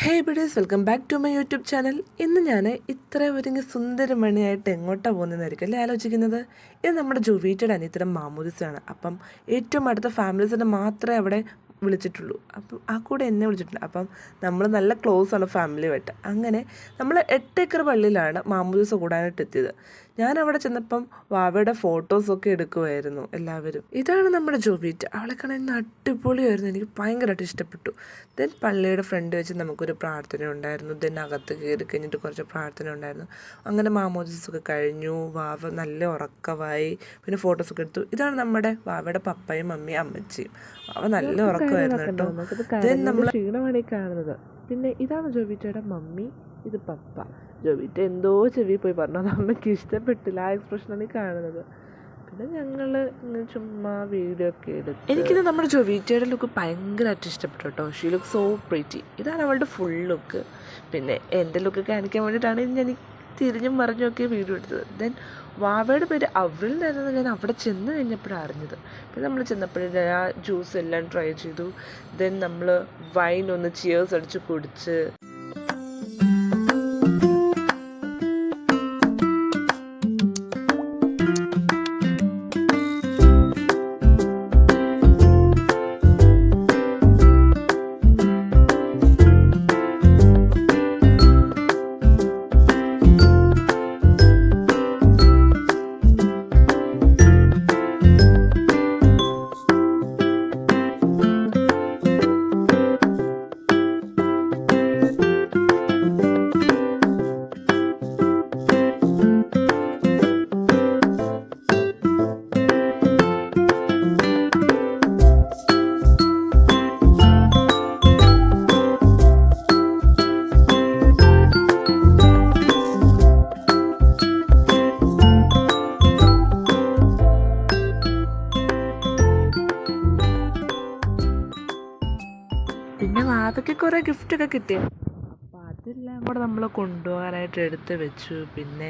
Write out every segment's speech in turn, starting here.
Hey buddies, welcome back to my YouTube channel. ഇന്ന് ഞാൻ ഇത്ര ഒരുങ്ങി സുന്ദരമണിയായിട്ട് എങ്ങോട്ടാണ് പോകുന്നതെന്നായിരിക്കും അല്ലേ ആലോചിക്കുന്നത്. ഇത് നമ്മുടെ ജോവീറ്റയുടെ അനിയത്തിയുടെ മാമോദിസയാണ്. അപ്പം ഏറ്റവും അടുത്ത ഫാമിലീസിനെ മാത്രമേ അവിടെ വിളിച്ചിട്ടുള്ളൂ. അപ്പം ആ കൂടെ എന്നെ വിളിച്ചിട്ടുണ്ട്. അപ്പം നമ്മൾ നല്ല ക്ലോസ് ആണ് ഫാമിലിയുമായിട്ട്. അങ്ങനെ നമ്മൾ 8 ഏക്കർ പള്ളിയിലാണ് മാമോദിസ കൂടാനായിട്ട് എത്തിയത്. ഞാൻ അവിടെ ചെന്നപ്പം വാവയുടെ ഫോട്ടോസൊക്കെ എടുക്കുമായിരുന്നു എല്ലാവരും. ഇതാണ് നമ്മുടെ ജോവീറ്റ. അവളെ കാണാൻ അടിപൊളിയായിരുന്നു. എനിക്ക് ഭയങ്കരമായിട്ട് ഇഷ്ടപ്പെട്ടു. ദെൻ പള്ളിയുടെ ഫ്രണ്ട് വെച്ച് നമുക്കൊരു പ്രാർത്ഥന ഉണ്ടായിരുന്നു. ദെൻ അകത്ത് കയറി കഴിഞ്ഞിട്ട് കുറച്ച് പ്രാർത്ഥന ഉണ്ടായിരുന്നു. അങ്ങനെ മാമോദിസൊക്കെ കഴിഞ്ഞു. വാവ നല്ല ഉറക്കമായി. പിന്നെ ഫോട്ടോസൊക്കെ എടുത്തു. ഇതാണ് നമ്മുടെ വാവയുടെ പപ്പയും മമ്മിയും അമ്മച്ചിയും. വാവ നല്ല ഉറക്കമായിരുന്നു കേട്ടോ. ദെൻ നമ്മൾ ക്ഷീണമാണ് ഈ കാണുന്നത്. പിന്നെ ഇതാണ് ജോവീറ്റയുടെ മമ്മി, ഇത് പപ്പ. ജോവീറ്റ എന്തോ ചെവി പോയി പറഞ്ഞു. അത് അമ്മയ്ക്ക് ഇഷ്ടപ്പെട്ടില്ല. ആ എക്സ്പ്രഷനാണ് ഈ കാണുന്നത്. പിന്നെ ഞങ്ങൾ ഇങ്ങനെ ചുമ്മാ വീഡിയോ ഒക്കെ എടുത്തു. എനിക്കിത് നമ്മുടെ ജോവീറ്റയുടെ ലുക്ക് ഭയങ്കരമായിട്ട് ഇഷ്ടപ്പെട്ടു കേട്ടോ. She look so pretty. ഇതാണ് അവളുടെ ഫുൾ ലുക്ക്. പിന്നെ എൻ്റെ ലുക്ക് കാണിക്കാൻ വേണ്ടിയിട്ടാണ് ഞാൻ തിരിഞ്ഞും മറിഞ്ഞൊക്കെ വീഡിയോ എടുത്തത്. ദെൻ വാവയുടെ പേര് അവളിലായിരുന്നു. ഞാൻ അവിടെ ചെന്ന് കഴിഞ്ഞപ്പോഴാണ് അറിഞ്ഞത്. പിന്നെ നമ്മൾ ചെന്നപ്പോഴേ ആ ജ്യൂസ് എല്ലാം ട്രൈ ചെയ്തു. ദെൻ നമ്മൾ വൈൻ ഒന്ന് ചിയേഴ്സ് അടിച്ച് കുടിച്ച് പിന്നെ വാവയ്ക്ക് കുറേ ഗിഫ്റ്റൊക്കെ കിട്ടി. അപ്പോൾ അതെല്ലാം കൂടെ നമ്മൾ കൊണ്ടുപോകാനായിട്ട് എടുത്ത് വെച്ചു. പിന്നെ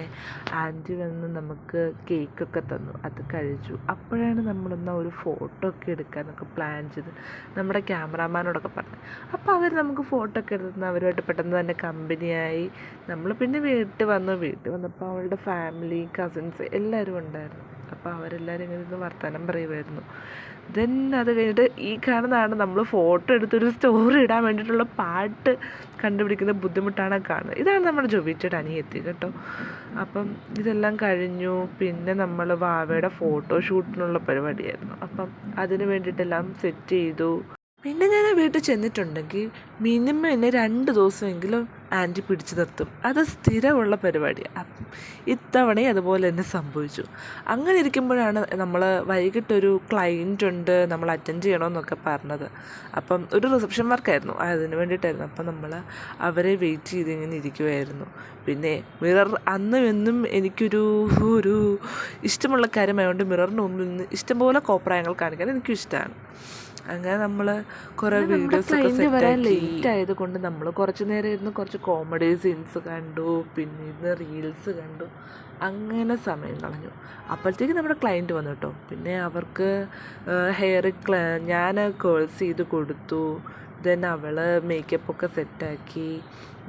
ആൻറ്റി വന്ന് നമുക്ക് കേക്കൊക്കെ തന്നു. അത് കഴിച്ചു. അപ്പോഴാണ് നമ്മളൊന്ന് ഒരു ഫോട്ടോ ഒക്കെ എടുക്കാനൊക്കെ പ്ലാൻ ചെയ്ത് നമ്മുടെ ക്യാമറാമാനോടൊക്കെ പറഞ്ഞു. അപ്പോൾ അവർ നമുക്ക് ഫോട്ടോ ഒക്കെ എടുത്ത് അവരുമായിട്ട് പെട്ടെന്ന് തന്നെ കമ്പനിയായി. നമ്മൾ പിന്നെ വീട്ടിൽ വന്നപ്പോൾ അവളുടെ ഫാമിലി, കസിൻസ് എല്ലാവരും ഉണ്ടായിരുന്നു. അപ്പോൾ അവരെല്ലാവരും ഇങ്ങനെ ഇരുന്ന് വർത്തമാനം പറയുമായിരുന്നു. ദെൻ അത് കഴിഞ്ഞിട്ട് ഈ കാണുന്നതാണ് നമ്മൾ ഫോട്ടോ എടുത്തൊരു സ്റ്റോറി ഇടാൻ വേണ്ടിയിട്ടുള്ള പാട്ട് കണ്ടുപിടിക്കുന്ന ബുദ്ധിമുട്ടാണ് കാണുന്നത്. ഇതാണ് നമ്മുടെ ജോവീറ്റയുടെ അനിയത്തി കേട്ടോ. അപ്പം ഇതെല്ലാം കഴിഞ്ഞു. പിന്നെ നമ്മൾ വാവയുടെ ഫോട്ടോഷൂട്ടിനുള്ള പരിപാടിയായിരുന്നു. അപ്പം അതിന് വേണ്ടിയിട്ടെല്ലാം സെറ്റ് ചെയ്തു. പിന്നെ ഞാൻ വീട്ടിൽ ചെന്നിട്ടുണ്ടെങ്കിൽ മിനിമം എന്നെ 2 ദിവസമെങ്കിലും ആൻറ്റി പിടിച്ചു നിർത്തും. അത് സ്ഥിരമുള്ള പരിപാടിയാണ്. ഇത്തവണയും അതുപോലെ തന്നെ സംഭവിച്ചു. അങ്ങനെ ഇരിക്കുമ്പോഴാണ് നമ്മൾ വൈകിട്ടൊരു ക്ലയൻറ്റ് ഉണ്ട്, നമ്മൾ അറ്റൻഡ് ചെയ്യണമെന്നൊക്കെ പറഞ്ഞത്. അപ്പം ഒരു റിസപ്ഷൻ വർക്കായിരുന്നു, അതിന് വേണ്ടിയിട്ടായിരുന്നു. അപ്പം നമ്മൾ അവരെ വെയിറ്റ് ചെയ്ത് ഇങ്ങനെ ഇരിക്കുമായിരുന്നു. പിന്നെ മിറർ അന്നും എന്നും എനിക്കൊരു ഇഷ്ടമുള്ള കാര്യമായതുകൊണ്ട് മിററിന് മുമ്പിൽ നിന്ന് ഇഷ്ടംപോലെ കോപ്രായങ്ങൾ കാണിക്കാൻ എനിക്കും ഇഷ്ടമാണ്. അങ്ങനെ നമ്മൾ കുറേ വീഡിയോസൊക്കെ സെറ്റാക്കി. ലേറ്റ് ആയതുകൊണ്ട് നമ്മൾ കുറച്ച് നേരം ഇരുന്ന് കുറച്ച് കോമഡി സീൻസ് കണ്ടു. പിന്നെ ഇന്ന് റീൽസ് കണ്ടു. അങ്ങനെ സമയം കളഞ്ഞു. അപ്പോഴത്തേക്ക് നമ്മുടെ ക്ലയൻറ്റ് വന്നു കേട്ടോ. പിന്നെ അവർക്ക് ഹെയർ ഞാൻ കേൾസ് ചെയ്ത് കൊടുത്തു. ദെൻ അവൾ മേക്കപ്പൊക്കെ സെറ്റാക്കി.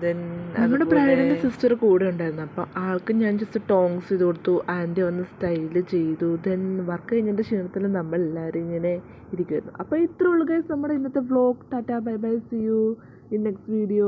ദെൻ നമ്മുടെ ബ്രൈഡിൻ്റെ സിസ്റ്റർ കൂടെ ഉണ്ടായിരുന്നു. അപ്പോൾ ആൾക്ക് ഞാൻ ജസ്റ്റ് ടോങ്സ് ചെയ്ത് കൊടുത്തു. ആൻറ്റി വന്ന് സ്റ്റൈല് ചെയ്തു. ദെൻ വർക്ക് കഴിഞ്ഞിട്ട് ക്ഷീണത്തിൽ നമ്മൾ എല്ലാവരും ഇങ്ങനെ ഇരിക്കുമായിരുന്നു. അപ്പോൾ ഇത്രേ ഉള്ളൂ ഗൈസ് നമ്മുടെ ഇന്നത്തെ vlog. Tata, bye bye, see you in next video.